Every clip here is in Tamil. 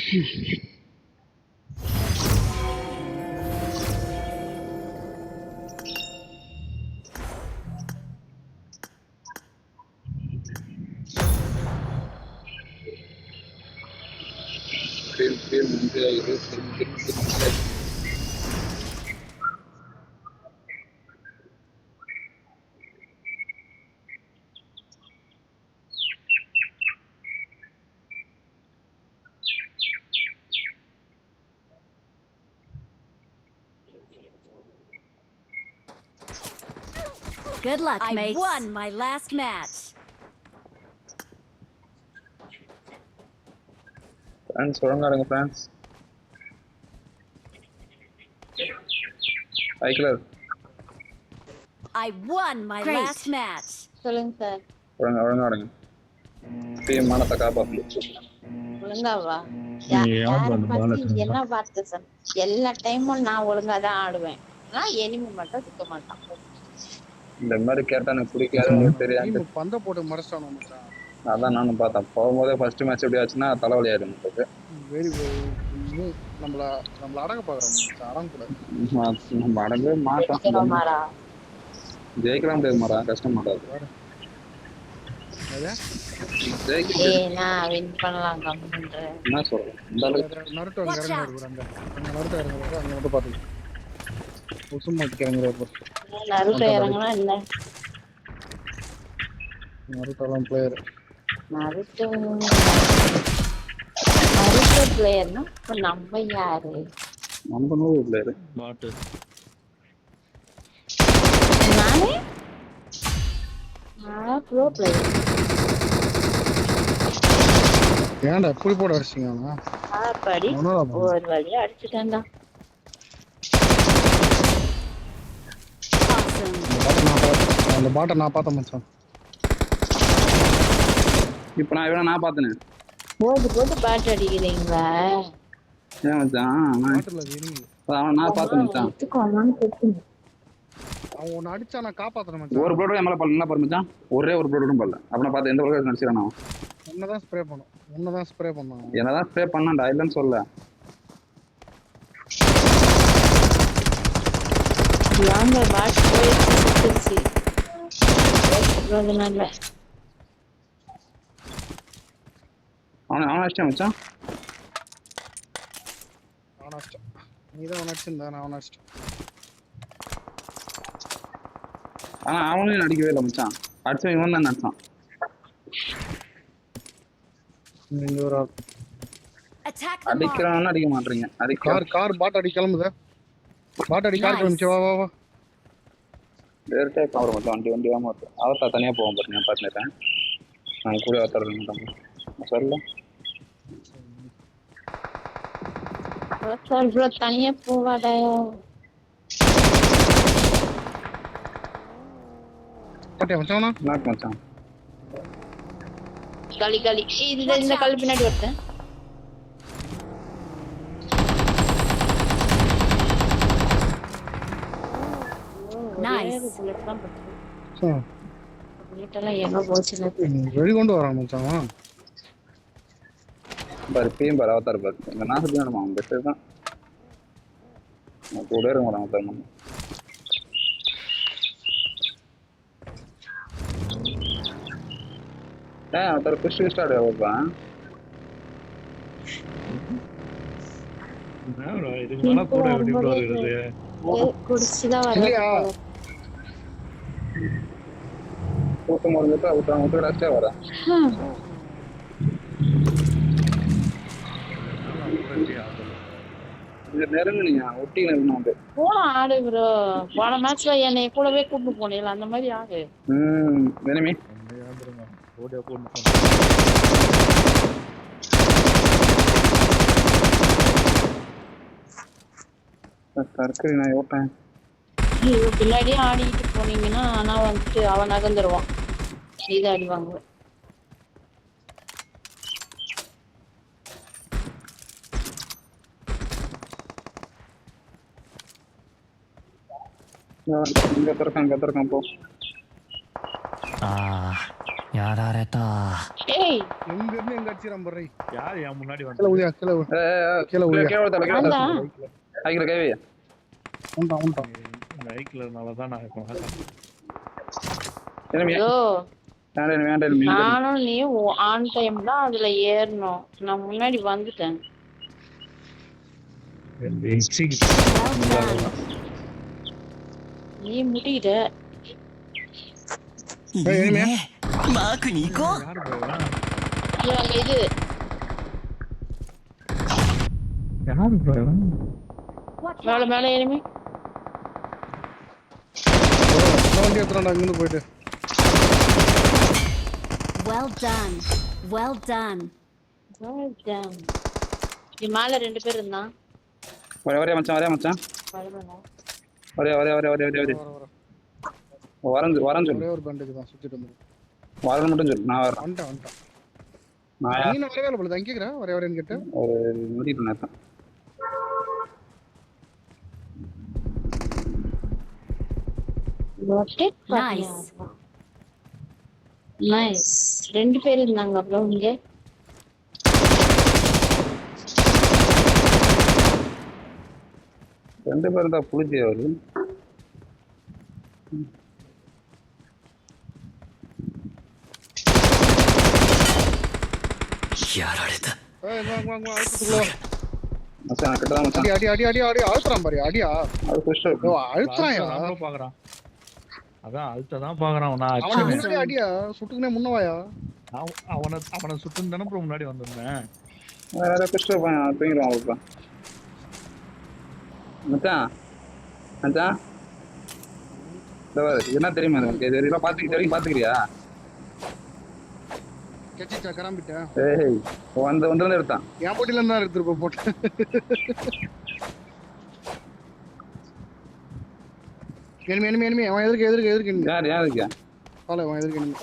Good luck, mates. I won my last match. Friends, ஒழுங்காடுங்க friends. Hi, Claire. I won my Great. last match. சொல்லுங்க சார். ஒழுங்காடுங்க. டீம் மானத்தை காப்பாத்து. ஒழுங்காவா? என்ன பார்த்து சார்? எல்லா டைமும் நான் ஒழுங்கா தான் ஆடுவேன். நான் எனிமி மட்டும் சுத்த மாட்டான். இந்த மாதிரி கேட்டா எனக்கு பிடிக்காது தெரியாது. பந்த போட்டு மறைச்சானோ மச்சான். அதான் நானும் பார்த்தேன். போகும்போதே ஃபர்ஸ்ட் மேட்ச் எப்படி ஆச்சுன்னா தலைவலி ஆயிடும் நமக்கு. வெரி நம்மள அடங்க பாக்குறோம். அடங்க கூடாது. நம்ம அடங்கவே மாட்டோம். ஜெயிக்கலாம் முடியாது மாறா, கஷ்டம் மாட்டாது. நான் வின் பண்ணலாம் கம்ப்யூட்டர். என்ன சொல்றேன்? இந்த அளவுக்கு நருட்டோ இறங்குறாங்க. அங்க நருட்டோ இறங்குறாங்க. அங்க மட்டும் பாத்து. உசுமாட்டி இறங்குறாரு. நருட்டோ இறங்குனா என்ன? நருட்டோலாம் பிளேயர். நருட்டோ பிளேயர்னா நம்ம யாரு? நம்ம நூறு பிளேயர். மாட்டு. நானே ப்ரோ பிளேயர். ஏன்டா இப்படி போட அடிச்சீங்க? படி ஒரு வழியா அடிச்சுட்டேன்டா. அந்த பாட்டை நான் பார்த்தேன் மச்சான். இப்போ நான் பார்த்தேனே. போட்டு பாட்டு அடிக்கிறீங்களா? ஏன் மச்சான்? நான் பார்த்தேன் மச்சான். அவன் ஒன்னு அடிச்சா நான் காப்பாத்துறேன் மச்சான். ஒரு ப்ளோட் எம்எல்ஏ பண்ணல பாரு மச்சான். ஒரே ஒரு ப்ளோட்டும் பண்ணல. அப்ப பார்த்து எந்த ப்ளோட் நடிச்சிரானோ. என்னதான் ஸ்ப்ரே பண்ணோம். என்னதான் ஸ்ப்ரே பண்ணான். என்னதான் ஸ்ப்ரே பண்ணான்டா இல்லன்னு சொல்ல. யாங்க பாட் போயிடுச்சு. ரோதனால அவன் அடிச்சான் மச்சான். நீதான் அவன் அடிச்சிருந்தா நான் அவன் அடிச்சிட்டேன். ஆனா அவனையும் நடிக்கவே இல்லை மச்சான். அடிச்சவன் இவன் தான் நடிச்சான். இங்க ஒரு அடிக்கிறவன் அடிக்க மாட்டீங்க. கார் பாட் அடி கிளம்புதா? பாட் அடி கார் கிளம்பிச்சு. வா வா வா. டேரக்டா கவர் மட்டும் வண்டி வாங்க மாட்டேன். அவர்த்தா தனியா போவோம் பாரு. நான் பார்த்துட்டேன். நான் கூட அவர்த்தா மாட்டேன். சொல்லல. ப்ரோ தனியா போவாடா. பாட்டியா மச்சானா? நாட் மச்சான். களி இந்த கல்லு பின்னாடி வரேன். Nice. புல்லட்டெல்லாம் எங்க போச்சுல. வெளி கொண்டு வரான் மச்சான். பாரு பீம் பாரு அவதார் பாரு. இந்த நாசத்துக்கு வேணுமா? அவன் பெஸ்ட் தான். கூட இருக்க மாட்டான் அவதார். அவதார் புஷ் ஸ்டார்ட் ஆகுப்பான். இதுக்கு மேல கூட எப்படி வருது? குடிச்சுதான் வரேன். கூட்டம் வருது. அவன் ரஷ்டா வர. நெருங்குனீங்க ஒட்டி நெருங்க போன ஆடு ப்ரோ. போன மேட்ச்ல என்னை கூடவே கூப்பிட்டு போனீங்களா? அந்த மாதிரி ஆடு. எனிமி ஓடியா போன்னு தற்கொலை நான் ஓட்டேன். பின்னாடியே ஆடிட்டு போனீங்கன்னா ஆனா வந்துட்டு அவன் நகர்ந்துருவான். இதை அடி வாங்குவேன். இங்க திறக்கான் போ. ஏய் எங்க இருந்து எங்க அடிச்சிரான் பாரு. யார் என் முன்னாடி கீழே வந்து ஊதியா, கீழே ஊ- கீழே ஊதியா. கீழே ஒருத்தர், கீழே ஆண்டா ஒருத்தர். ஐக்கிற கைவி. உண்டான், உண்டான். இந்த ஐக்கியனால தான் நான் இப்போ enemy. ஐயோ வேண்டாம். நானும் நீ ஆன் டைம் தான் அதுல ஏறணும். நான் முன்னாடி வந்துட்டேன். Well done. நீ முடியிட ஏய், enemy. யார் போவா இது யார் போவா Watch மேல out. மேல எனிமி. இந்த வண்டி எடுத்துறான்டா, இங்கிருந்து போயிட்டு. Well done. Well done. இது மேல 2 பேர் இருந்தான். ஒரே மச்சான். பரவாயில்ல. ஒரே. வர, வர. வரேன்னு சொல்லு. ஒரே ஒரு bandage தான் சுத்திட்டு இருந்தது. வரேன்னு மட்டும் சொல்லு. நான் வரேன். வந்துட்டான். நான் நீ என்ன வரவே இல்லை போல, தான் கேக்குறேன். வரேன்னு கேட்டேன். ஒரு முடிவு நேரத்தான். Nice. நைஸ். 2 பேர் இருந்தாங்க அப்புறம் இங்க. ரெண்டு பேரும் தான் புளிச்சி அவரு. ஏய், வாங்க, அழுத்தத்துக்குள்ள வா. மச்சான் நான் கிட்டதான் மச்சான். அடி, அழுத்துறான் பாரு, அடியா. அது புஷ்டு. ஓ, அழுத்துறான்யா. பாக்குறான் அதான் அழுத்ததான் பாக்குறான் நான் அவனை அடிச்சேன். முன்னாடி அடியா, சுட்டுக்குனே முன்னவாயா. அவனை சுட்டுன்னு தானே அப்புறம் முன்னாடி வந்திருந்தேன். வேற புஷ்டு தூங்கிடுவான் அவளுக்கு. மச்சான் இந்த பாரு, என்ன தெரியுமா எனக்கு? இது வரைக்கும் பாத்துக்கிறியா? கெச்சிச்சா, கிளம்பிட்டேன். ஏய் வந்து எடுத்தான். என் போட்டில இருந்தா எடுத்துருப்ப போட்டு. enemy. அவன் எதிர்க்கு enemy. யார் இருக்கியா? அவன் எதிர்க்கு enemy.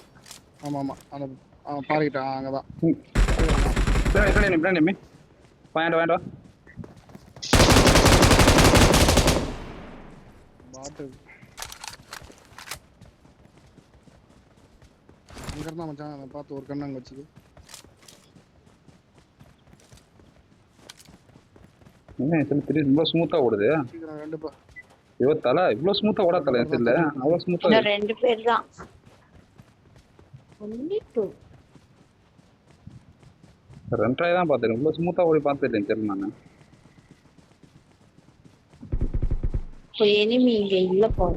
ஆமா. அவன் பாருக்கிட்டான், அங்கதான். பின்னாடி வேண்டாம். பாட்டு. அங்க இருந்தா மச்சான், அதை பார்த்து ஒரு கண்ணு அங்க வச்சுது. என்ன தெரியும் ரொம்ப ஸ்மூத்தா ஓடுது. சீக்கிரம் ரெண்டுப்பா. தலை இவ்வளவு ஸ்மூத்தா ஓட தலை தெரியல. அவ்வளவு ஸ்மூத்தா இந்த 2 பேர் தான். only 2. ரெண்டாயிரம் தான் பார்த்தேன். இவ்வளவு ஸ்மூத்தா ஓடி பார்த்தேன் தெரியல நானு. இப்போ எனிமி இங்க இல்ல போல.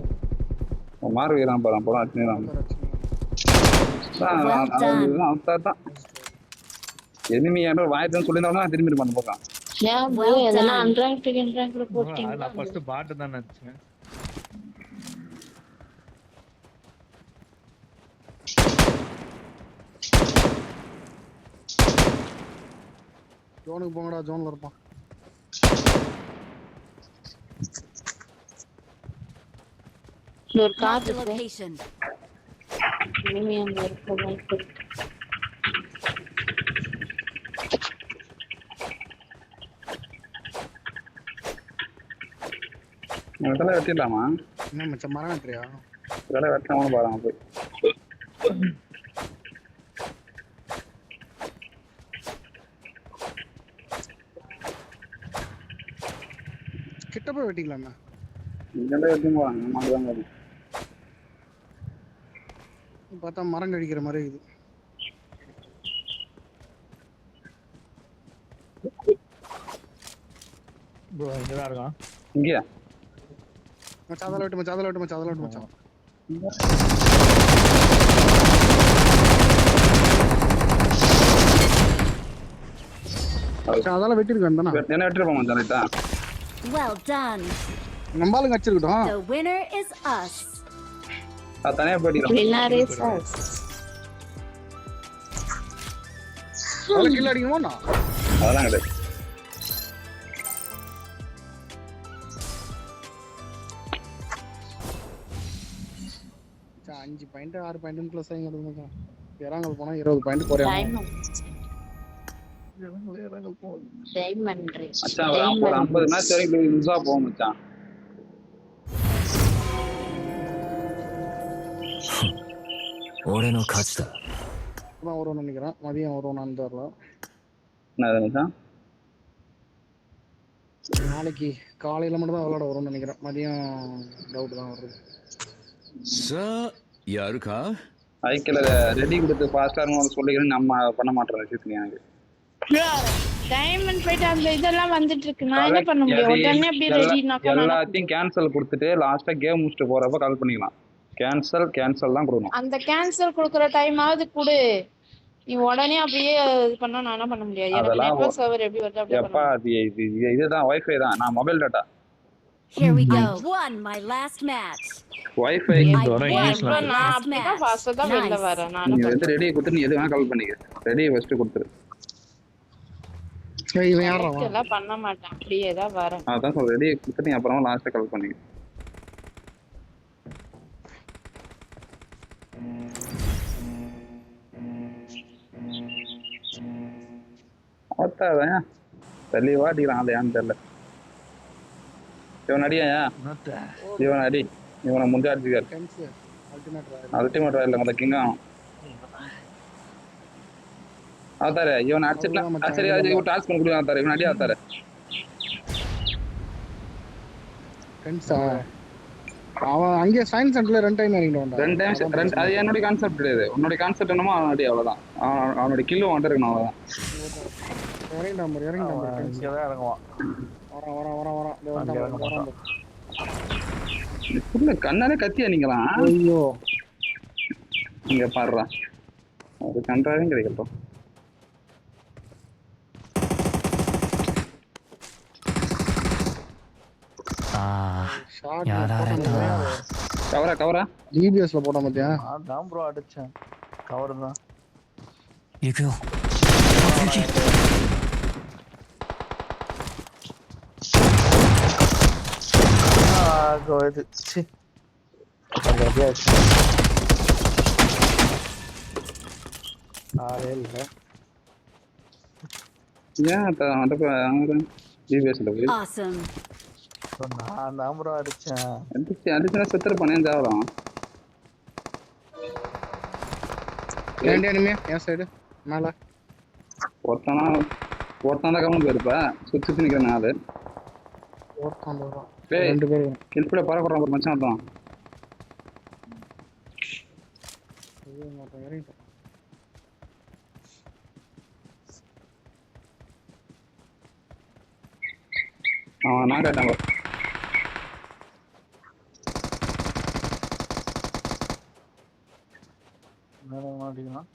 மாறு வீரான் போறான் அடிச்சுதான். எனிமி யாரோ வாயத்தான் சொல்லியிருந்தாலும் திரும்பி இருப்பான் போறான். ஏன் bro இதெல்லாம் அன்றாங்க்ல போட்டீங்க. நான் ஃபர்ஸ்ட் பாட்டு தான் நினைச்சேன். ஜோனுக்கு போங்கடா, ஜோன்ல இருப்பான். ஒரு car Marked a location. Enemy அங்க இருக்க வாய்ப்பு இருக்கு. இதெல்லாம் வெட்டிடலாமா? என்ன மச்சான், மரம் வெட்டுறியா? இதெல்லாம் வெட்டலாமான்னு பாருங்க போய். கிட்ட போய் வெட்டிக்கலாமே. இங்கெல்லாம் வெட்டி போறாங்க. மாடுதாங்க பார்த்தா மரம் கடிக்கிற மாதிரி இருக்குது. ப்ரோ இங்க தான் இருக்கான். இங்கயா? மச்சான் அதெல்லாம் வெட்டு மச்சான். அதெல்லாம் வெட்டிருக்கான் தானே. என்ன வெட்டிருப்போம் மச்சான் ரைட்டா? Well done. நம்மளும் கடிச்சிருக்கட்டும். The winner is us. தனியா போயிட்டு winner is us. அதெல்லாம் கில் அடிக்கணுமா? அதெல்லாம் கிடையாது. மச்சான் 5 பாயிண்ட் 6 பாயிண்ட் ப்ளஸ் ஆகி வருது மச்சான். இறங்கல் போனா 20 பாயிண்ட் குறையும். Diamond race. மச்சான் ஒரு 50 மேட்ச் வரைக்கும் யூஸா போகும் மச்சான்.俺の勝ちだ。தான் வரும்னு நினைக்கிறேன். மதியம் வருவானான்னு தெரியல. என்ன மச்சான்? நாளைக்கு காலையில மட்டும் தான் விளையாட வரும்னு நினைக்கிறேன். மதியம் டவுட் தான் வருது. யாருக்கா ஐக்கில ரெடி கொடுத்து ஃபாஸ்ட்டாக சொல்லிக்கிறேன். நம்ம பண்ண மாட்டோம் விஷயத்துல எனக்கு. டைமண்ட் ஃபைட் அந்த இதெல்லாம் வந்துட்டு இருக்கு. நான் என்ன பண்ண முடியும்? உடனே அப்படியே ரெடினாக்கா எல்லாத்தையும் கேன்சல் கொடுத்துட்டு லாஸ்டா கேம் முடிச்சுட்டு போறப்ப கால் பண்ணிக்கலாம். கேன்சல் தான் கொடுக்கணும். அந்த கேன்சல் கொடுக்குற டைம் ஆவது கொடு. நீ உடனே அப்படியே இது பண்ணா நான் என்ன பண்ண முடியாது? எனக்கு நெட்வொர்க் சர்வர் எப்படி வருது அப்படியே எப்பா இதுதான் வைஃபை தான். நான் mobile data. Here we go. I won my last match. Wifi நான் அப்படிதான் ஃபாஸ்டா தான் வெளில வரேன். நான் நீ வந்து ரெடி கொடுத்து நீ எது வேணா கால் பண்ணிக்க. ரெடி ஃபர்ஸ்ட் கொடுத்துரு. இவன் யாரா? எல்லாம் பண்ண மாட்டேன். அப்படியே தான் வரேன். அதான் சொல்ற ரெடி கொடுத்து நீ அப்புறமா லாஸ்டா கால் பண்ணிக்க. அதான் தெளிவா அடிக்கிறான். அது ஏன்னு தெரியல. இவன் அடியா? இவன் அடி. இவனை முந்தைய அடிச்சுக்காரு. அல்டிமேட் ராயல் அந்த கிங்கா ஆத்தாரு. இவன் அடிச்சிடலாம். சரி அது டாஸ்க் பண்ண கொடுங்க ஆத்தாரு. இவன் அடி ஆத்தாரு. அவன் அங்கே சயின்ஸ் சென்டர்ல 2 டைம் இறங்கிட்டு ரெண்டு டைம். அது என்னோட கான்செப்ட் கிடையாது. உன்னோட கான்செப்ட் என்னமோ அவன் அடி. அவ்வளவுதான். அவனோட கில்லு வந்துட்டு இருக்கணும். அவ்வளவுதான். இங்கதான் இறங்குவான். கண்ணாலே கத்தியா நீங்களாம்? ஐயோ இங்க பாடுறா. அது கண்டாவே கிடைக்கட்டும். கவரா டிபிஎஸ்ல போட்ட மத்தியா? நான் ப்ரோ அடிச்சேன். கவர் தான். இது சி Awesome. நான் தான் ப்ரோ அடிச்சேன். அடிச்சுனா செத்துருப்பானே தேவலாம். என் சைடு மேல ஒருத்தான கவனம் போயிருப்பா. சுத்தி நிக்கிற நாலு ரெண்டு பேரும் கில்பிட பறக்குறான். ஒரு மச்சான் தான். அவன் நான் கேட்டாங்க. அடிக்கலாம்.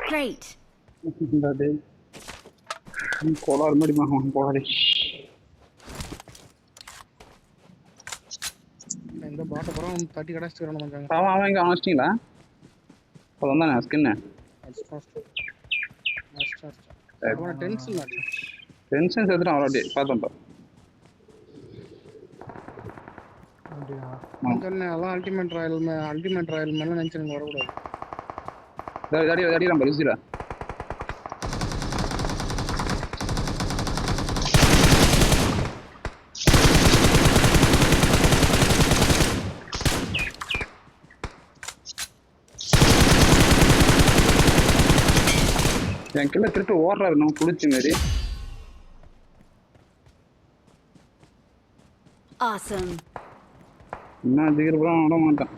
Great. கோளாறு மாதிரி கோளாறு. இந்த பாட்ட பரம் தட்டி கடாச்சிட்டு வந்தாங்க. அவன் இங்க அனுச்சிட்டீங்களா? அப்போ தானே ஸ்கின்னு டென்ஷன் சேர்த்துட்டு அவரோட பார்த்தோம்ப்பா. அல்டிமேட் ராயல் மேல நினைச்சு வரக்கூடாது. அடிக்கலாம் பரிசுல என் கிட்ட திருட்டு ஓடுறாரு. நம்ம குளிச்சு மாரி. Awesome. இன்னும் சீக்கிரம் விட மாட்டான்.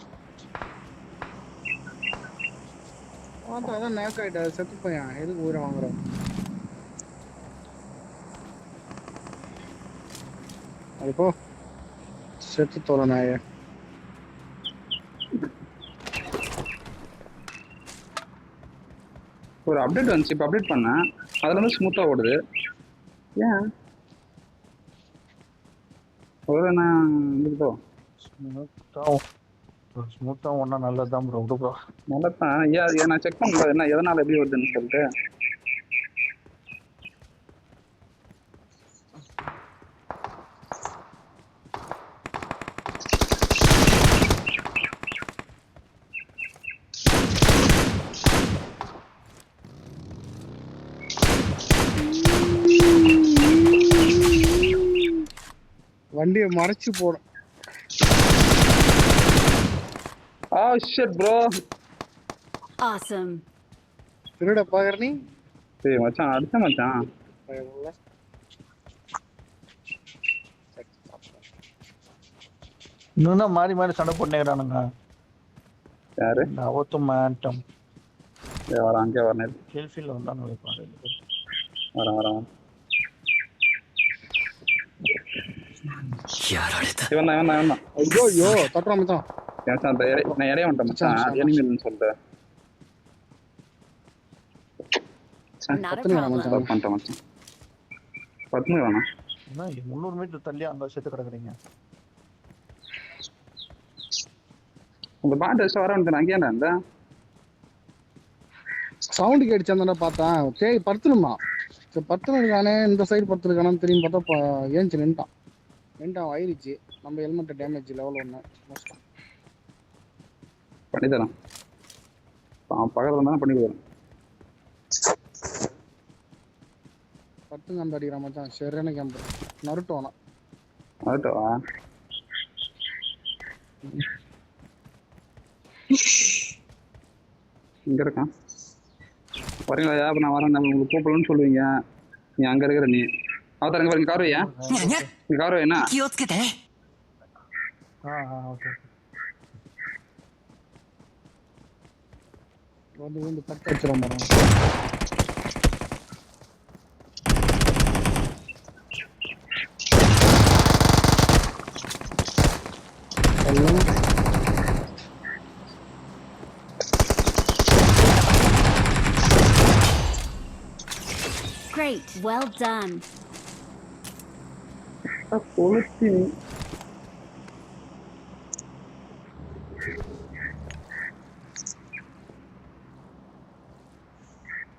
அதான் நேக் ஆயிட்டா. செத்து போயான். எதுக்கு ஊரை வாங்குறோம்? அது போ செத்து தோல நாய. ஒரு அப்டேட் வந்துச்சு. இப்போ அப்டேட் பண்ணேன். அதில் வந்து ஸ்மூத்தாக ஓடுது. ஏன் ஒரு நான் வந்துட்டோ ஸ்மூத்தாக ஒன்றா நல்லதுதான் ப்ரோ. ப்ரோ நல்லதான். ஏன் நான் செக் பண்ணல என்ன எதனால் எப்படி வருதுன்னு சொல்லிட்டு. வண்டியை மறைச்சு போட. Oh shit bro. Awesome. திருட பாக்குற நீ டேய் மச்சான் அடிச்ச மச்சான். இன்னும் மாறி மாறி சண்டை போட்டுக்கிறானுங்க. யாரு அவத்தும் மேட்டம் வர அங்கே வரணும். செல்ஃபில வந்தானு பாரு. வரேன். இவன் தான். ஐயோ தட்டுறான் மச்சான். மச்சான் நான் இடைய வந்துட்டேன் மச்சான். எனிமின்னு சொல்லிட்டு Not a problem. பண்ணிட்டேன் மச்சான். 10 வேணாம். 300 மீட்டர் தள்ளி அங்க செத்து கிடக்குறீங்க. உங்க பாட்டு வர வந்துட்டேன். அங்கேயா இருந்த சவுண்டு கேட்டுச்சான் பார்த்தேன். சரி படுத்துணுமா? சரி படுத்துனதுக்கானே இந்த சைடு படுத்துருக்கானு திரும்பி பார்த்தா ஏஞ்சி நின்ட்டான் ஆயிடுச்சு. நம்ம ஹெல்மெட் டேமேஜ் லெவல் 1 மோஸ்ட்டாக பண்ணித்தரேன். பக்கத்துல இருந்தாலும் பண்ணி கொடுக்குறேன். பத்து அந்த அடிக்கிற மச்சான். சரியான கேம்பு நருட்டோனா அதுட்டவா இங்க இருக்கான். வரீங்களா? அப்ப நான் வரேன். உங்களுக்கு கூப்பிடலன்னு சொல்லுவீங்க. நீ அங்க இருக்கிற நீ அவத்தாருங்க பாருங்க. கார் வையா? நீ கார் வை. என்ன ஓகே வந்து கட் வச்சிரும் பாருங்க. Great. Well done. கொளுத்தி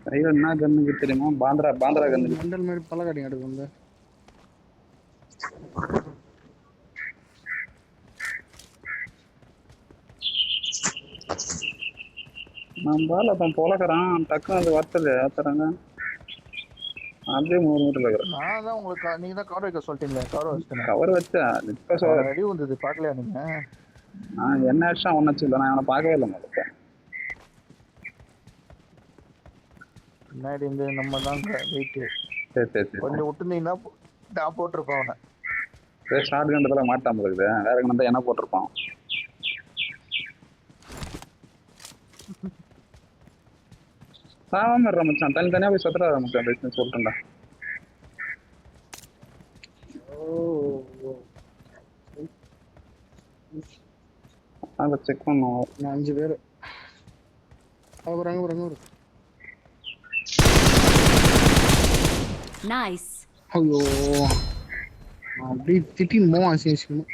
கையில என்ன கண்ணுக்கு தெரியுமா? பாந்திரா கண்ணுக்கு மண்டல் மாதிரி பல்லக்காட்டி எடுக்கு வந்து நம்மளால அவன் பொழக்கிறான். டக்குன்னு அது வத்தது ஏத்துறாங்க. அப்படியே 3 மீட்டர் இருக்கிறேன். நான் தான் உங்களுக்கு நீங்க தான் கவர் வைக்க சொல்லிட்டீங்களே. கவர் வச்சிட்டேன். கவர் வச்சா இப்ப ரெடி வந்தது பார்க்கலையா நீங்க? என்ன ஆச்சா ஒன்னாச்சு இல்லை. நான் அவனை பார்க்கவே இல்லை. முதல்ல முன்னாடி இந்த நம்ம தான் வெயிட் சரி கொஞ்சம் விட்டுருந்தீங்கன்னா நான் போட்டிருப்பேன் அவனை. ஷார்ட் கண்டதுல மாட்டாம இருக்குது. வேற கண்டா என்ன போட்டிருப்பான். சாவாம இருற மச்சான். தனித்தனியா போய் சத்துறா மச்சான். பேசுன்னு சொல்லிட்டேன்டா. அதை செக் பண்ணுவோம். 5 பேர் அங்க Nice. ஐயோ அப்படி திட்டின்னு போவான். அசிங்கமா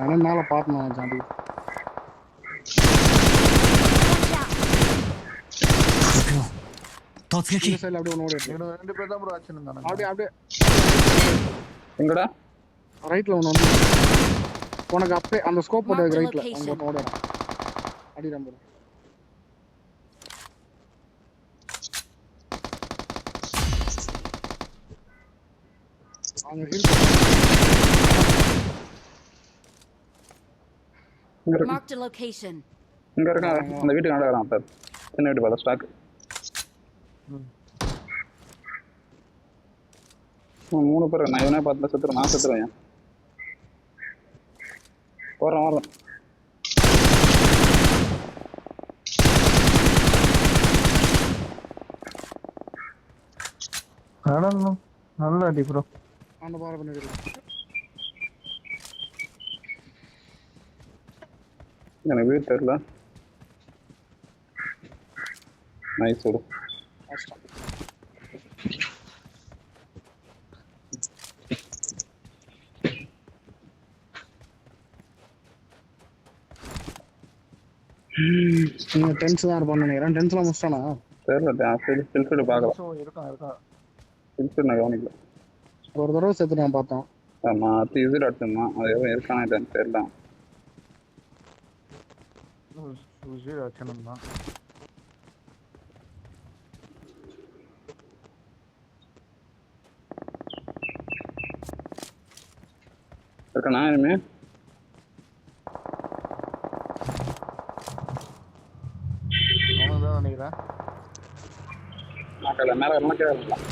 என்ன மேல பாத்தணும் ஜாண்டி. இந்த சைடுல அப்படியே ஒன்று ஓடி இவனுங்க 2 பேர் தான் ப்ரோ ஆச்சு இருந்தாங்க. அப்படியே எங்கடா? ரைட்ல ஒன்று வந்து உனக்கு அப்படியே அந்த ஸ்கோப் போட்டு ரைட்ல அங்க ஒன்று ஓடுறான். அடி நம்பர் அங்க ஹில் Marked a location. இங்க இருக்கான். அந்த வீட்டுக்கு நடக்கிறான். சார் சின்ன வீட்டு பார்த்தா ஸ்டாக் 3 பேர். நான் இவனே பார்த்து செத்துறேன். நான் செத்துருவேன். வரேன் நல்ல அடி ப்ரோ. அந்த பார பண்ணிடலாம். எனக்கு வீடு தெரியல. நைஸ் விடு. நீங்க டென்ஸ் தான் இருப்பான்னு நினைக்கிறேன். டென்ஸ்லாம் முடிச்சிட்டானா தெரியல. ஃபில்ஃபீல்டு பார்க்கலாம். இருக்கான் ஃபில்ஃபீல்டு நான் கவனிக்கல. ஒரு தடவை சேர்த்து நான் பார்த்தோம். ஆமா அது ஈஸியாக எடுத்துருந்தான். அது எதுவும் இருக்கானே தெரியல. தான் இருக்கேனா இனிமே அவனுக்கு தான் நினைக்கிறேன். நான் மேலே வரலாம் கீழே வரலாம்.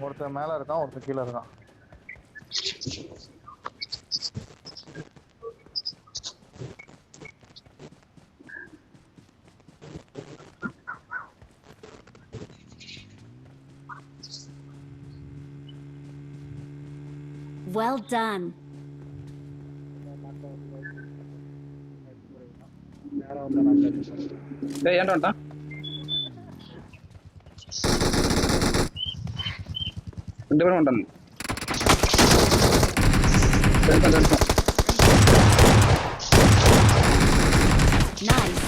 ஒருத்தன் மேல இருக்கான், ஒருத்தன் கீழே இருக்கான். Well done. நேரா வந்தா நான் டேய் ஏன்டா வந்துட்டான் ரெண்டு பேரும் வந்துட்டானுங்க Nice.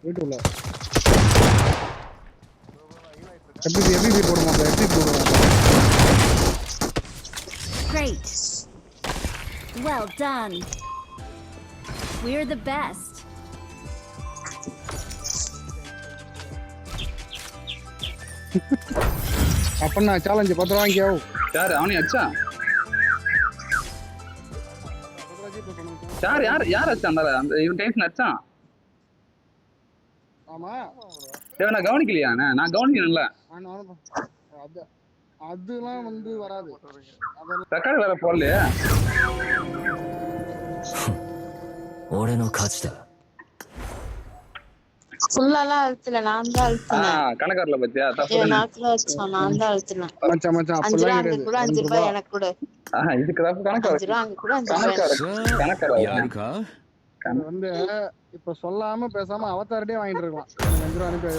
வீட்டுக்குள்ள எப்படி போட மாட்டேன், எப்படி போட மாட்டேன். Great. Well done. We're the best. அப்ப சேலஞ்சு 10 ரூபா வாங்கிக்கோ. யாரு அவனே அச்சா யார் யார் யார் அச்சா அந்த இவன் டென்ஷன் அச்சான். ஆமா நான் கவனிக்கலையா நான் கவனிக்கணும்ல. அதெல்லாம் வந்து வராது. ரெக்கார்டு வேற போடலையே. 俺の勝ちだ。 ஃபுல்லாலாம் அழுத்தல, நான் தான் அழுத்தினேன். கணக்காரல பத்தியா தப்பு நாக்குல வச்சோம், நான் தான் அழுத்தினேன். மச்சான் மச்சான் 5 ரூபா அங்க கூட 5 ரூபாய் எனக்கு கூட. இதுக்கு தப்பு 5 ரூபா அங்க கூட 5 ரூபாய். கணக்கார やるか？ வந்து இப்ப சொல்லாம பேசாம அவதாரட்டே வாங்கிட்டு இருக்கலாம். 5 ரூபா அனுப்பி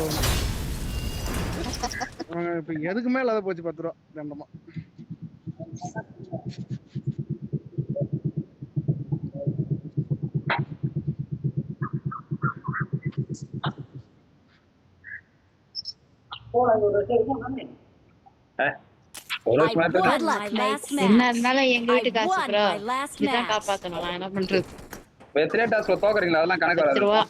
இப்ப எதுக்குமே இல்லாத போச்சு 10 ரூபா ரெண்டமா. என்ன இருந்தாலும் எங்க வீட்டு காசு ப்ரோ, இதான் காப்பாத்தணும். நான் என்ன பண்றது? எத்தனை டாஸ்க்ல தோக்குறீங்களா அதெல்லாம் கணக்கு வராது. 10 ரூபா.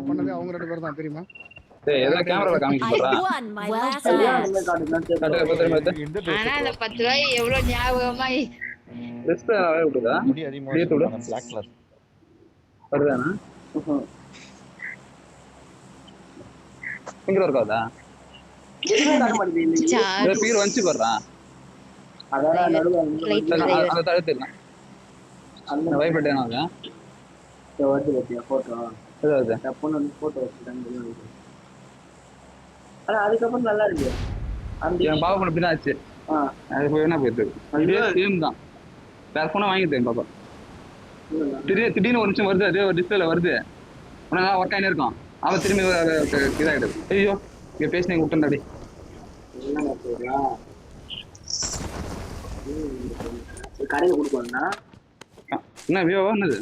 பண்ணது அவங்க 2 பேர் தான் தெரியுமா? டேய் எதோ கேமரால காமிக்க I போறா. won my last match. ஆனா அந்த 10 ரூபாய் எவ்வளவு ஞாபகமா லிஸ்ட் ஆவே விடுதா? முடி அதிகமா இருக்கு black color வருதானா? இங்க இருக்காதா? பீர் வந்து போறா. அதான் நடுவுல அத தடுத்துறலாம். அந்த வைப்ரேட் ஏனால வருது பத்தியா போட்டோ ஏதாவது பொண்ணு வந்து போட்டோ வச்சுட்டாங்க. ஆனா அதுக்கப்புறம் நல்லா இருக்கு. அந்த என் பாப்பா பண்ண பின்னா ஆச்சு. அது போய் என்ன போயிட்டு இதே சேம் தான். வேற போனை வாங்கிட்டேன் பாப்பா. திடீர்னு ஒரு நிமிஷம் வருது, அதே ஒரு டிஸ்பிளேல வருது. உடனே நல்லா ஒர்க் ஆகினே இருக்கும். அவன் திரும்பி இதாகிடுது. ஐயோ இங்க பேசினேன் விட்டுண்டாடி. கடையில கொடுக்கணும்னா என்ன வியோவா என்னது?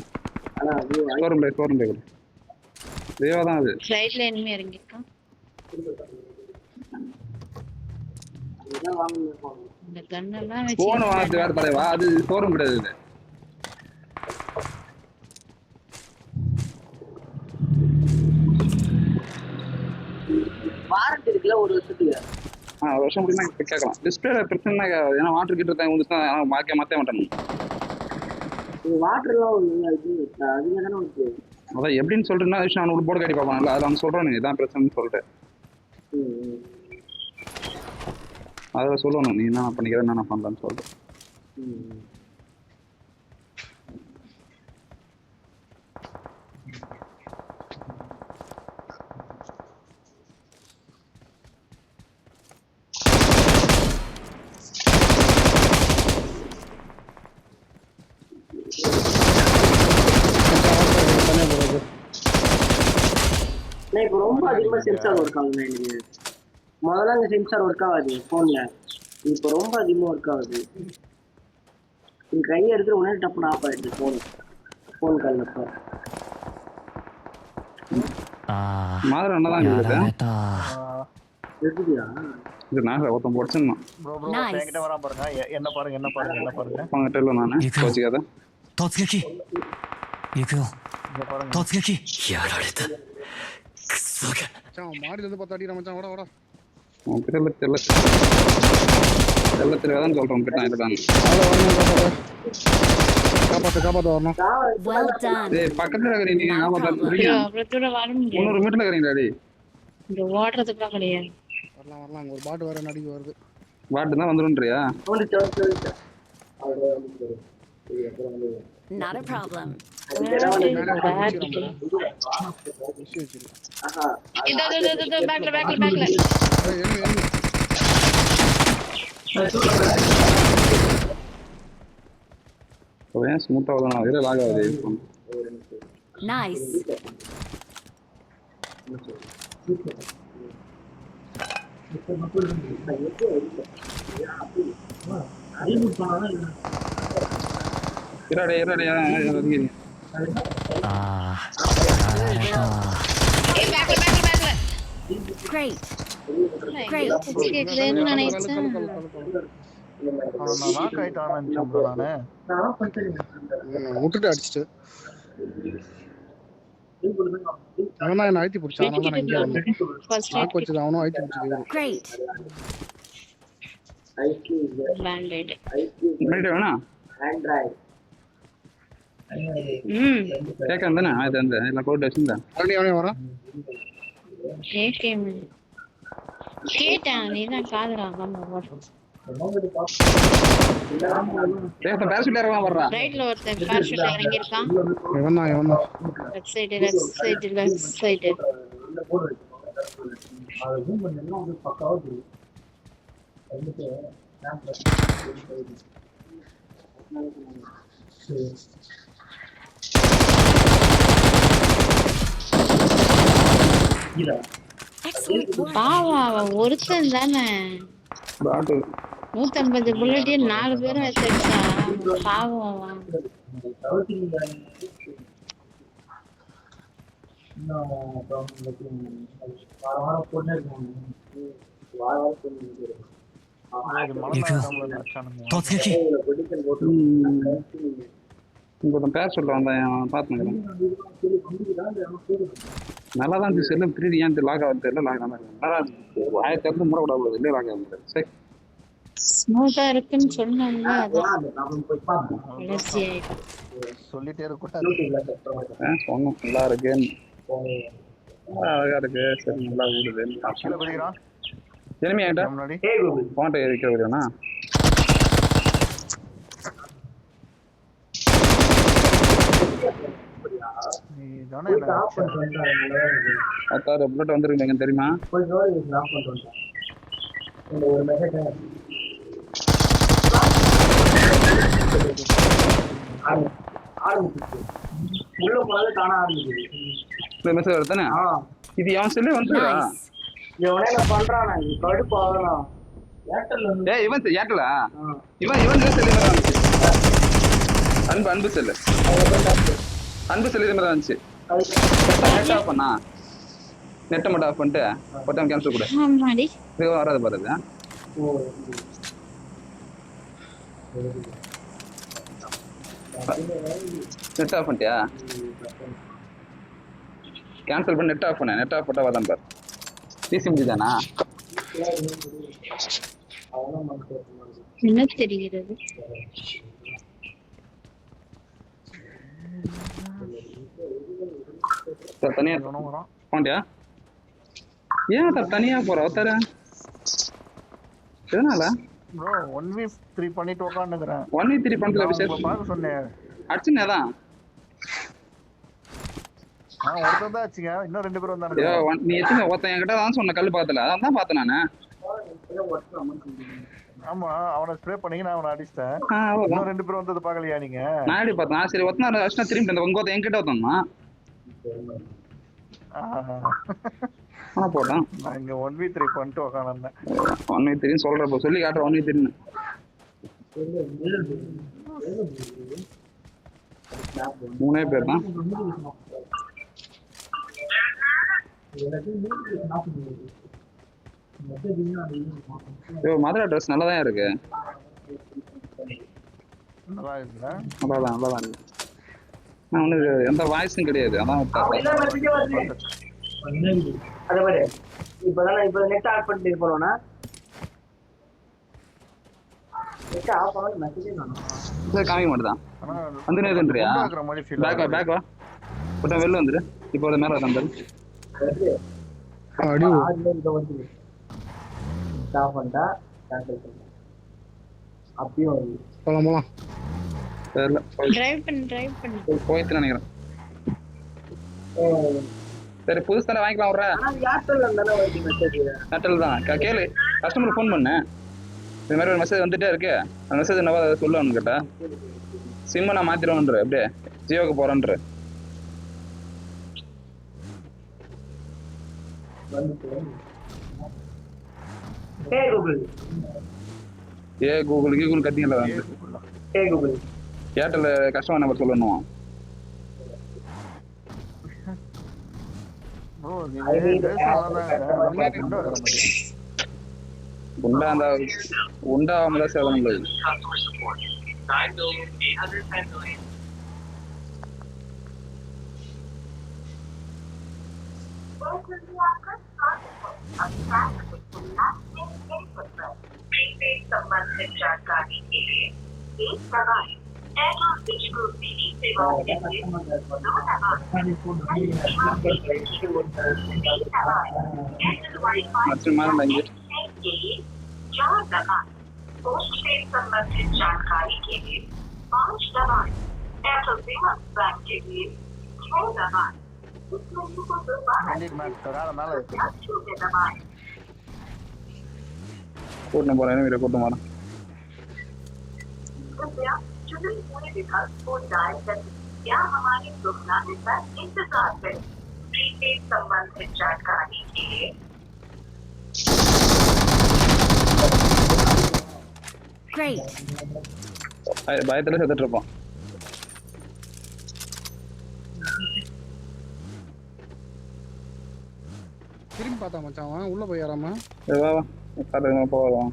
ஷோரூம் பை கொடு. வியோவா தான் அது. ஃளைட்ல எனிமே இறங்கிருக்கான். இந்த கன்னெல்லாம் வச்சு போன் வாங்குறது வேற தலைவா, அது ஷோரூம் கிடையாது. இது வாரண்டி இருக்குல்ல ஒரு வருஷத்துக்கு. ஒரு வருஷம் முடியுமா கேட்கலாம். டிஸ்பிளேல பிரச்சனை ஏன்னா வாட்டர் கிட்ட தான் வந்துச்சுன்னா மாற்ற மாட்டேன். வாட்டர் எல்லாம் அதுல தானே இருக்கு. அதான் எப்படின்னு சொல்றேன்னா விஷயம் நான் ஒரு போர்டு காட்டி பார்ப்பாங்கல்ல, அதை அவன் சொல்றானுங்க இதான் பிரச்சனைன்னு சொல்லிட்டு. அதில் சொல்லணும் நீ என்ன பண்ணிக்கிற என்ன பண்ணலான்னு சொல்லிட்டு. இப்போ ரொம்ப அதிகமா சென்சார் ஒர்க் ஆகுது. எனக்கு முதல்ல அங்கே சென்சார் ஒர்க் ஆகாது ஃபோன்ல, இப்போ ரொம்ப அதிகமாக ஒர்க் ஆகுது. நீ கையை எடுக்கிற உடனே டப்புன்னு ஆஃப் ஆயிடுது ஃபோன் கால்லப்போ. மாதிரி என்னதான் இருக்குதியா? இது நான் ஒருத்தன் படிச்சிருந்தான். என்கிட்ட வரா பாருங்க. என்ன பாருங்க. அவங்ககிட்ட இல்லை நானு யோசிக்காத. 突撃行くよ。இங்க பாருங்க.突撃やられた。くそ。மச்சான் மாடில இருந்து பார்த்து அடிக்கிற மச்சான் ஓட ஓட உன்கிட்ட தெல்ல தெளிவாதான் சொல்றேன் உன்கிட்ட நான் இருக்காங்க காப்பாத்த வரணும் Well done. டேய் பக்கத்துல இருக்கறீங்க நீங்க காப்பாத்துறீங்க அப்புறத்தோட வர முடியாது 300 மீட்டர்ல இருக்கறீங்களா டேய் இந்த ஓடுறதுக்குலாம் கிடையாது வரலாம் அங்க ஒரு பாட்டு வேற நடிக்க வருது வாட்டு தான் வந்துருன்றியா Not a problem. பேக்ல ஏன் ஸ்மூத்தா வருதுனா வேற லாக் ஆகுது Nice. இரடே வரீங்க பேக்ல Great. Great. கேக்குதுன்னு நினைச்சேன் நான் லாக் ஆயிட்டான்னு நினைச்சேன் நானு விட்டுட்டு அடிச்சிட்டு அவன் தான் என்ன அழுத்தி பிடிச்சான் அதனால நான் இங்கே வந்தேன் நாக்கு வச்சது அவனும் அழுத்தி பிடிச்சது Great. பேண்டேட் பண்ணிட்டு வேணா கேட்கறேன் தானே அது அந்த எல்லாம் கோட் வச்சிருந்தேன் மறுபடியும் அவனே வரான் கேட்டேன் நீதான் காதுல பேரசூட் ஏறலாம் வர்றான் ரைட்ல ஒருத்தன் பேராஷூட் இறங்கி இருக்கான் இவன் தான் லெஃப்ட் சைடு Excellent work. பாவம் அவன் ஒருத்தன் தானே பாட்டு 150 புல்லட் 4 பேரும் வச்சிருக்கான் பாவம் அவன் உங்க பேரசூட்ல வந்தேன் பாத்துக்கிறேன் நல்லா தான் இருந்துச்சு செல்லும் 3D ஏன் லாக் ஆகுது தெரியல லாக் ஆகாம நல்லா ஆயிரத்தி இருந்து முறை விடாது இல்லையே லாக் ஆகுது சரி ஸ்மூத்தா இருக்குன்னு சொன்னாங்க அலர்ஜி ஆயிடும் சொல்லிட்டே இருக்கட்டும் சொன்னோம் நல்லா இருக்கு அழகா இருக்கு சரி நல்லா ஓடுது கீழே குதிக்கிறான் எனிமி ஆயிட்டா முன்னாடி போன்ட்ட இருக்கிற வரையாண்ணா நீ தானே அத்தாறு புல்லட் வந்துருக்கீங்க தெரியுமா மெசேஜ் வருதானே இது அவன் சொல்லி வந்துடா ஏய் இவன் ஏர்டெல்லா இவன் செல்லு அன்பு அன்பு செல்லு அன்பு செல்லு மாதிரி இருந்துச்சு நெட் ஆஃப் பண்ணா நெட்டை மட்டும் ஆஃப் பண்ணிட்டு ஒரு டைம் கேன்சல் கூட ஆமாடி இது வராது பாருது நெட் ஆஃப் பண்ணிட்டியா கேன்சல் பண்ணி நெட் ஆஃப் பண்ண நெட் ஆஃப் பண்ணா வரலாம் பாரு பிசி முடிஞ்சுதானா என்ன தெரிகிறது தனியா போண்டியா ஏன் தனியா போற ஒருத்தர எதனால ப்ரோ 1v3 பண்ணிட்டு உட்காந்துக்கிறேன் 1v3 பண்ணல விஷயம் பார்க்க சொன்னேன் அடிச்சுனேதான் ஒருத்தன் தான் ஆச்சுங்க இன்னும் 2 பேர் வந்தானுங்க நீ எத்தனை ஒருத்தன் என்கிட்ட தான் சொன்ன கல் பார்த்தல அதான் தான் பார்த்தேன் நானு ஆமா அவனை ஸ்ப்ரே பண்ணீங்க நான் அவனை அடிச்சிட்டேன் இன்னும் 2 பேர் வந்தது பாக்கலையா நீங்க நான் எப்படி பார்த்தேன் சரி ஒருத்தன் அடிச்சுனா திரும்பி அந்த உங்க என்கிட்ட ஒருத்தன் போட்டான் நான் இங்க 1v3 பண்ணிட்டு உட்காந்துருந்தேன் 1v3 சொல்றப்ப சொல்லி காட்டுற 1v3 மூணே பேர் தான் மதுரை ட்ரெஸ் நல்லா தான் இருக்கு நல்லாதான் இருக்கு எந்த வாய்ஸும் கிடையாது அதான் அதே மாதிரி இப்போ நெட் ஆஃப் பண்ணிட்டு போனோம்னா நெட் ஆஃப் பண்ணணும் மெசேஜே காணும். சார் காமிக்க மாட்டேதான் வந்து நேரன்றியா இருக்கிற மாதிரி ஃபீல் பேக் வா போட்டா வெளில வந்துரு இப்போ அது மேல வந்து அடி ஆஃப் பண்ணிட்டா கேன்சல் பண்ணலாம். அப்பயும் வருது. போலாம் தெரியல டிரைவ் பண்ணு போயிட்டு நினைக்கிறேன். சரி புதுசு தானே வாங்கிக்கலாம் விட்ற ஆனா ஏர்டெல்ல இருந்தானே வருது மெசேஜ். ஏர்டெல் தான் கேளு கஸ்டமருக்கு ஃபோன் பண்ணேன் இது மாதிரி ஒரு மெசேஜ் வந்துட்டே இருக்கு அந்த மெசேஜ் என்னவோ அதை சொல்லுவான்னு கேட்டா சிம்மை நான் மாத்திடுவேன்ற அப்படியே ஜியோக்கு போறேன்ற கூகுள் கட்டிங்கல வந்து ஏர்டெல் கஸ்டமர் நம்பர் சொல்லணும். உண்டாமல சேதனம் இல்லை. संबंधित जानकारी के लिए एक दबाएं। एयरटेल डिजिटल टीवी सेवाओं के लिए 2 दबाएं। एयरटेल वाईफाई के लिए 4 दबाएं। पोस्टपेड संबंधित जानकारी के लिए 5 दबाएं। एयरटेल पेमेंट्स बैंक के लिए 6 दबाएं। इस मेन्यू को दोबारा दबाएं। கூட்டின போறேன் வீடியோ கூட்டம் வரேன். कृपया चुने हुए विकल्प को डायल करें या हमारे दुकान पर इंतजार करें। प्रीपेड संबंधित जानकारी के लिए Great. பயத்துல செத்துட்டு இருப்போம். திரும்பி பார்த்தா மச்சான் அவன் உள்ள போய் ஏறாம வா வா பாருங்க போகலாம்.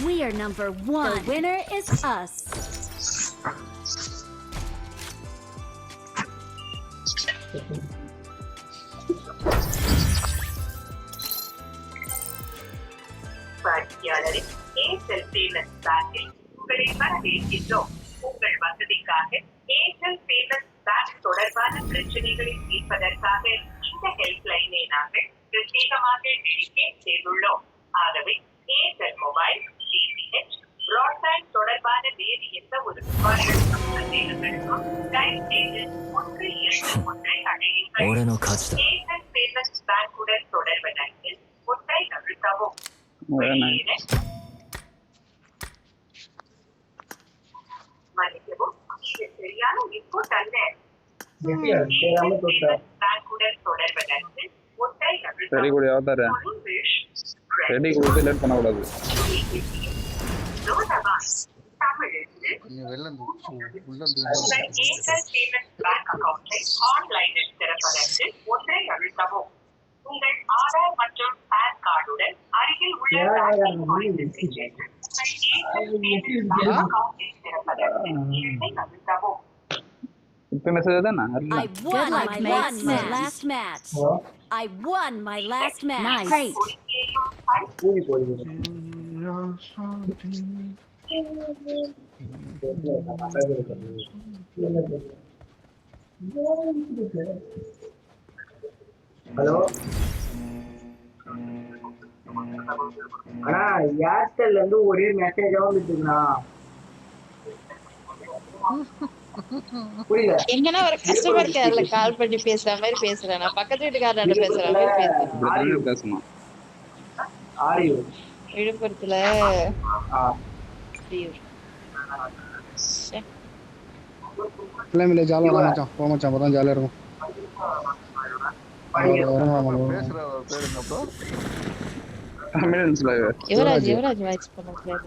We are number 1. The winner is us. வாடிக்கையாளரின் ஏர்டெல் பேமெண்ட்ஸ் பேங்கில் உங்களை வரவேற்கின்றோம். உங்கள் வசதிக்காக ஏர்டெல் பேமெண்ட்ஸ் பேங்க் தொடர்பான பிரச்சனைகளை தீர்ப்பதற்காக இந்த ஹெல்ப்லைனை நாங்கள் பிரத்யேகமாக டெடிகேட் செய்துள்ளோம். ஆகவே ஏர்டெல் மொபைல், டிடிஹெச், பிராட்பேண்ட் தொடர்பான வேறு எந்த ஒரு சந்தேகங்களுக்கும் தயவு செய்து 121 அழையுங்கள். ஏர்டெல் பேமெண்ட்ஸ் பேங்குடன் தொடர்பதற்கு 1 அழுத்தவும். மன்னிக்கவும், இது சரியான இன்புட் அல்ல. பேங்குடன் தொடர்பதற்கு 1 சரி கூட அவதார ரெடி கொடுத்து லேட் பண்ணக்கூடாது. ஆன்லைனில் திறப்பதற்கு 1 அழுத்தவும். உங்கள் ஆதார் மற்றும் பான் கார்டுடன் அருகில் உள்ள பேங்கிங் சென்று உங்கள் அக்கவுண்டில் திறப்பதற்கு 2 அழுத்தவும். இப்ப மெசேஜ் தானா I won my last match. I won my last match. Nice. Great. Hello அண்ணா ஏர்டெல்ல இருந்து ஒரே மெசேஜா வந்துட்டுங்கண்ணா. புரியல. எங்கன்னா ஒரு கஸ்டமர் கேர்ல கால் பண்ணி பேசுற மாதிரி பேசுறேன். நான் பக்கத்து வீட்டுக்காரர்கிட்ட பேசுற மாதிரி பேசுறேன். பேசணும். ஆரியோ விழுப்புரத்துல பிள்ளைங்களே ஜாலியாக மச்சான் போ மச்சான் அப்பதான் ஜாலியாக இருக்கும். பேசுற பேர் என்ன ப்ரோ? யுவராஜ் வாய்ஸ் பண்ணக்கூடாது.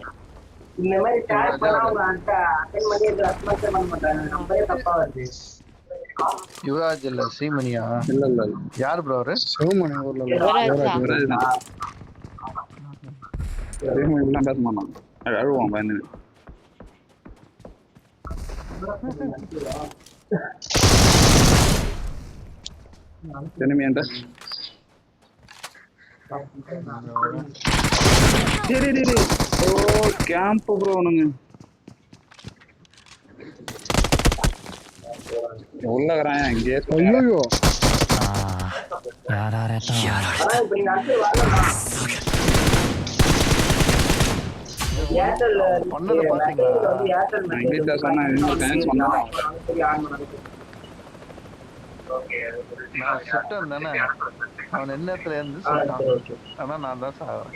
இந்த மாதிரி டேக் பண்ணா அவங்க அட்டெண்ட் பண்ணி ரெஸ்பான்ஸ் பண்ண மாட்டாங்க. நம்பரே தப்பா வருது. யுவராஜ் இல்ல சீமனியா? இல்ல இல்ல யார் ப்ரோ அவரு? சிவமணி ஊர்ல யுவராஜா? இப்படிலாம் பேச மாட்டான், அழுவான் பயந்து. enemy enter. ஓ கேம்ப் ப்ரோ உனங்க உள்ள வரான் இங்கே. ஐயோ யாராரேட்டா பண்ணத பாத்தீங்களா? இங்கிலீஷ்ல சொன்னா தேங்க்ஸ் பண்ணான். நான் சுட்டன் தானே, அவன் எண்ணத்துல இருந்து சுட்டான். ஆனா நான் தான் சாவேன்.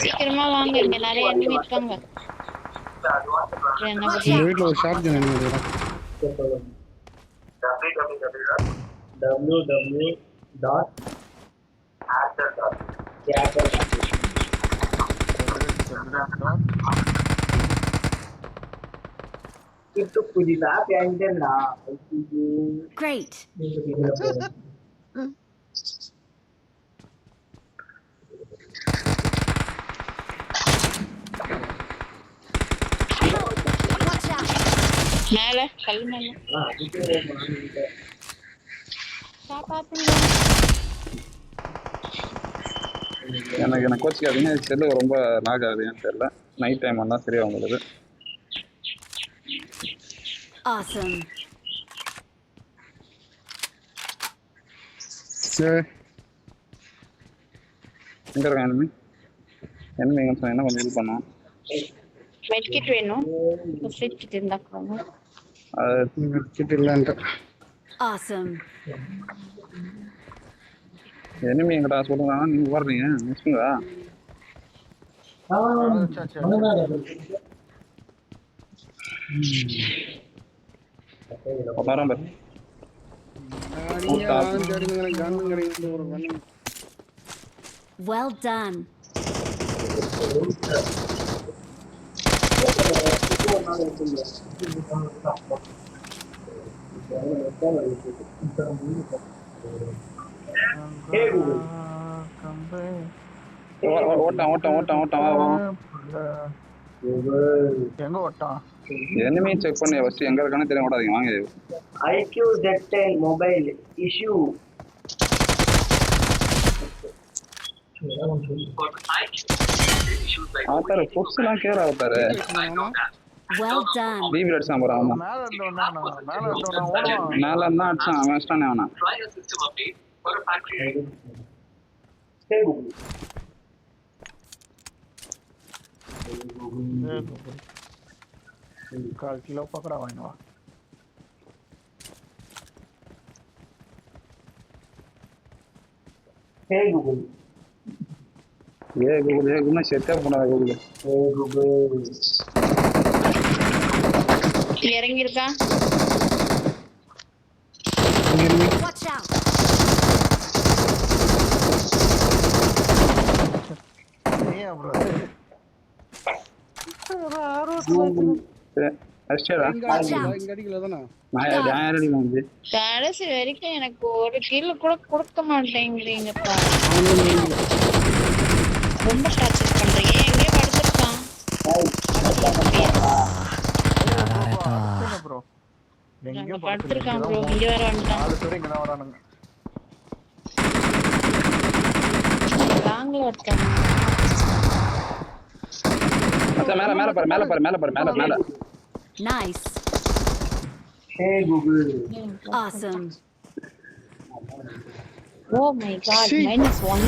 சீக்கிரமா வாங்க, இங்க நிறைய enemy இருக்காங்க. என்ன பத்தி? இந்த வீட்ல ஒரு ஷார்ட் கன் enemy இருக்குடா. itu puji maaf ya Inten lah. Great. Watch out. மேல கல் மேல காப்பாத்துங்க. எனக்கு கோச்சிக்காதீங்க, செல்லு ரொம்ப லாக் ஆகுது ஏன்னு தெரியல. நைட் டைம் வந்தால் சரியா உங்களுக்கு. Awesome. சரி எங்க இருக்கான் enemy? enemy எங்க சொன்னா கொஞ்சம் ஹெல்ப் பண்ணும். மெட்கிட் வேணும், ஃபர்ஸ்ட் கிட் இருந்தா கொடுங்க. கிட்ட இல்லன்ட்டு. Awesome. enemy எங்கடா சொல்லுங்க, நீங்க வர்றீங்க நிச்சுங்க. வரான் பாரு. Well done. ஓட்டான் வா. எங்க ஓட்டான்? enemy செக் பண்ணி ஃபர்ஸ்ட் எங்க இருக்கானே தெரிய விடாதீங்க, வாங்க. IQ Z10 mobile issue. ஆத்தாரு புக்ஸ்லாம் கேர் ஆகுதாரு. Well done. டிவி அடிச்சான் போறான். ஆமா மேல இருந்தவனா ஓடுவான். மேல இருந்தா அடிச்சான், அவன் அடிச்சானே அவனா. Hey Google. கால் கிலோ பக்கடா வாங்கிவா. Hey Google. கூகுள் செட்டே போடாத கூகுள். Hey Google. இறங்கி இருக்கா? Watch out. ஏன் ப்ரோ? கடைசி வரைக்கும் எனக்கு ஒரு கிலோ கூட கொடுக்க மாட்டேங்கிறீங்கப்பா. ரொம்ப டார்ச்சர் பண்றீங்க. எங்கேயோ படுத்துருக்கான். ப்ரோ அங்க படுத்துருக்கான் ப்ரோ. இங்க வேற வந்துட்டான். 4 பேர் இங்க தான் வரானுங்க. லாங்ல இருக்கான். மேல. Nice. Hey Google. Awesome. Oh my god, -1.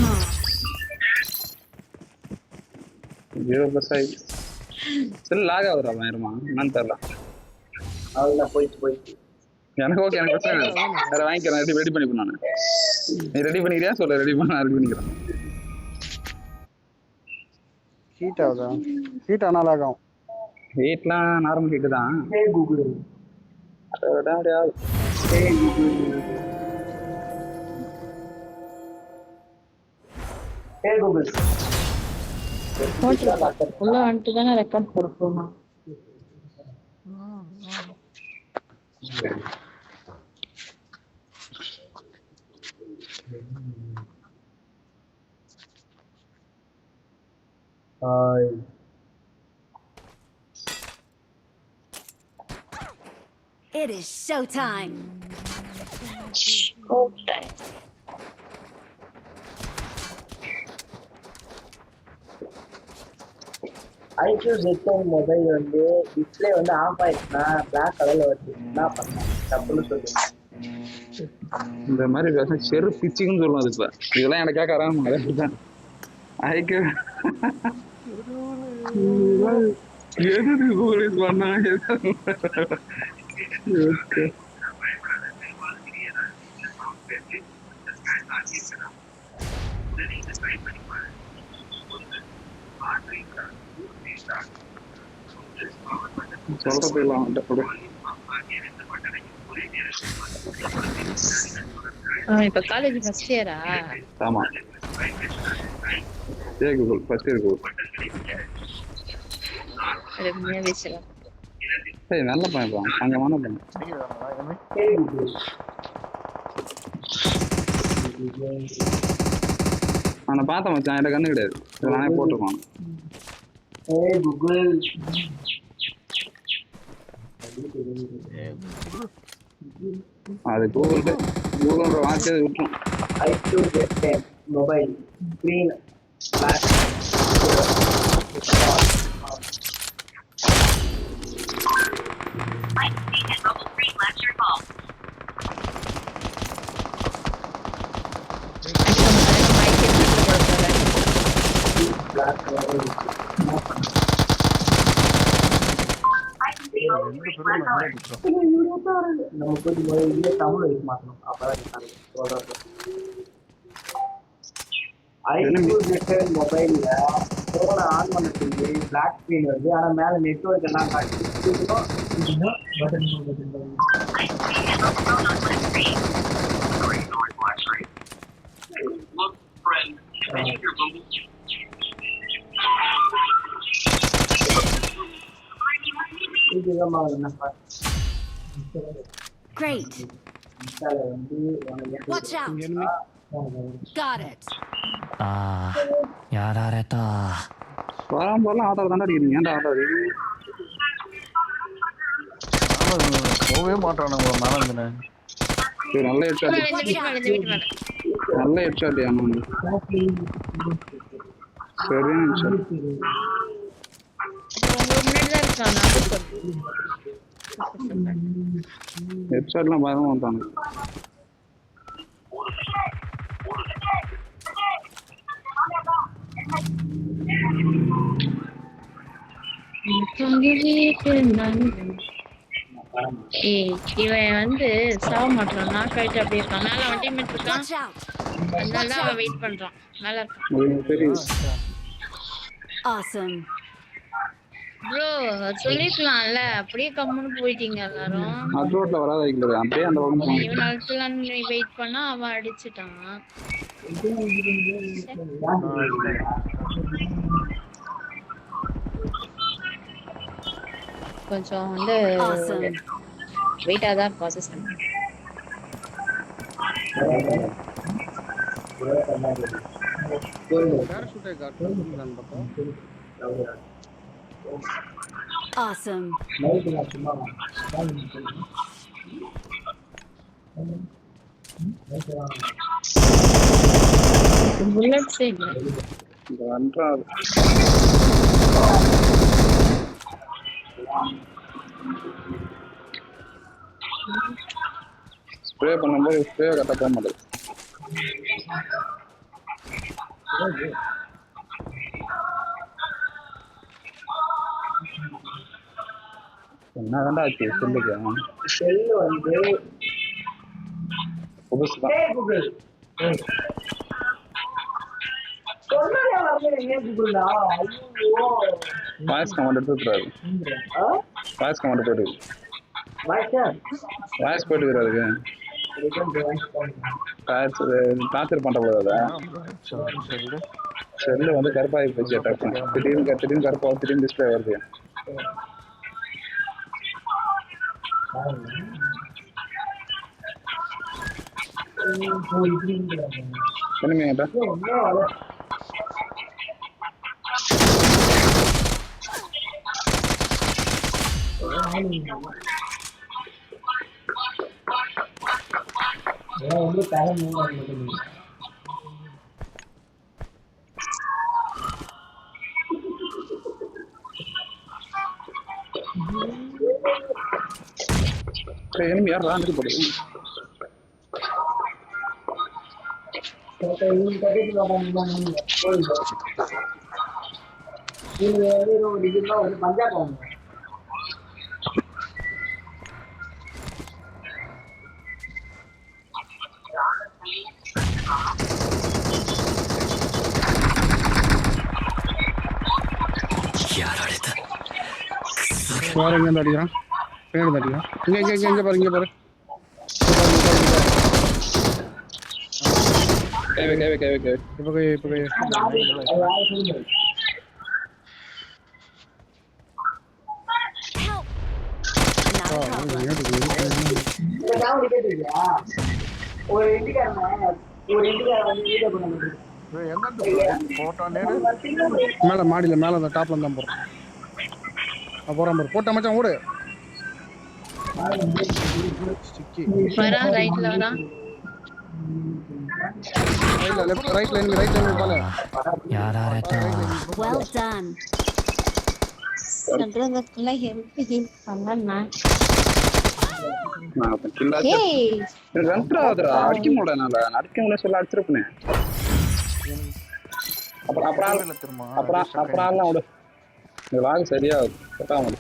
0% sell lock ஆகுறா பயமா என்னன்னு தெரியல. அவ்வளவுதான் போயிடுச்சு. எனக்கு ஓகே, எனக்கு பிரச்சனை இல்லை. வேற வாங்கிக்கிறேன், ரெடி பண்ணி பண்ணானு. நீ ரெடி பண்ணிக்கிறியா சொல்ல? ரெடி பண்ண ரெடி பண்ணிக்கிறேன். ஹீட் ஆகுதா? ஹீட் ஆனால் ஆகும். ஹீட்லாம் நார்மல் ஹீட்டு தான். Hey Google. அப்படியே ஆகும். Hey Google. Hey Google. உள்ள வந்துட்டு தானே ரெக்கார்ட் கொடுக்கணும். It is showtime. IQOO Z10 mobile வந்து டிஸ்பிளே வந்து ஆஃப் ஆயிடுச்சுன்னா பிளாக் கலர்ல வருது. என்ன பண்ணலாம் தப்புன்னு சொல்லுங்க. இந்த மாதிரி பேச செரு பிச்சுக்குன்னு சொல்லுவோம். அது இப்ப இதெல்லாம் எனக்கு கேட்க ஆரம்பிதான். ஐக்கு எது போலீஸ் பண்ணா சொல்ற போயிடலாம். இப்ப காலேஜ் ஃபர்ஸ்ட் இயரா? ஆமா. ஏ கூகுள் ஃபர்ஸ்ட் இயர் கூகுள். ரெண்டுமே பேசல. ஏய் நல்ல பையன், அங்கமான பையன். நான் பார்த்தேன் மச்சான், எனக்கு கண்ணு கிடையாது. நானே போட்டுருக்கோம். ஏய் கூகுள் அது கூகுள்ன்ற வார்த்தையை விட்டுரும். IQ Z10 mobile screen black நம்ம போய் முதல்ல தமிழ் எழுதி மாற்றணும். அப்பதான் ஐக்யூ Z10 மொபைல்ல போனை ஆன் பண்ணதுக்கு பிளாக் ஸ்கிரீன் வருது. ஆனா மேல நெட்வொர்க் எல்லாம் Great. Watch out. Got it. やられた。 வராம போலாம் ஆட்டோல தாண்டா அடிக்கிறீங்க. ஏன்டா ஆட்டோ அடிக்கிறீங்க? போகவே மாட்டானுங்க மேலே. நல்ல ஹெட்ஷாட், நல்ல ஹெட்ஷாட். சரியான ஹெட்ஷாட். ஹெட்ஷாட்லாம் பயமா வந்தாங்க. இவன் வந்து சாவ மாட்டான். நாக் ஆயிட்டு அப்படியே இருக்கான். மேல அவன் டீம்மேட் இருக்கான். Watch out. அதனால அவன் வெயிட் பண்றான். நல்லா இருக்கான். தெரியும். Awesome. ப்ரோ சொல்லிக்கலாம்ல, அப்படியே கம்முன்னு போயிட்டீங்க எல்லாரும். அட்ரோட்ல வராத வைக்கல, அப்படியே அந்த பக்கம் போங்க. இவன் அடிச்சலான்னு வெயிட் பண்ணா அவன் அடிச்சிட்டான். கொஞ்சம் வந்து Awesome. வெயிட்டா தான் ப்ராசஸ் பண்ணு. Awesome. புல்லட் சேவ் இந்த அன்றாது ஸ்ப்ரே பண்ணும்போது ஸ்ப்ரே கரெக்டாக போக மாட்டேது. என்னதான்டா ஆச்சு சொல்லுங்க. செல்லு வந்து புதுசு தான். வாய்ஸ் கமெண்ட் எடுத்துக்கிறாரு. வாய்ஸ் கமெண்ட் போயிட்டு வாய்ஸ் போயிட்டுக்கிறாரு. டார்ச்சர் பண்றப்போது செல்லு வந்து கருப்பாகி போச்சு. திடீர்னு கருப்பாக திடீர்னு டிஸ்பிளே வருது. என்னமேடா enemy யாரா வந்து போடு வேற எங்க அடிக்கிறான் பேடு அடிக்கிறான் இங்க பாரு கேவே இப்ப கை Help! Not a problem. Photo Nehru மேல மாடியில மேல அந்த டாப்ல தான் போறோம் போறான் பாரு போட்ட மச்சான் ஓடு வரா ரைட்ல வரா ரைட்ல பால やられた Well done. சொல்றதுக்குள்ள ஹெல்ப் பண்ணனா நான் கில்லா ஏய் ரன்ட்ரா அதரா அடிக்க முடியல அடிக்க முடியல சொல்ல அடிச்சிருப்பேன் அப்புறம் ஓடு இந்த லாக் சரியா கட்டாம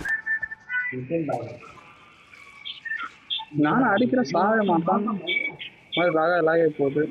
நான் அடிக்கிற சாவே மாட்டான் மாதிரி லாக போகுது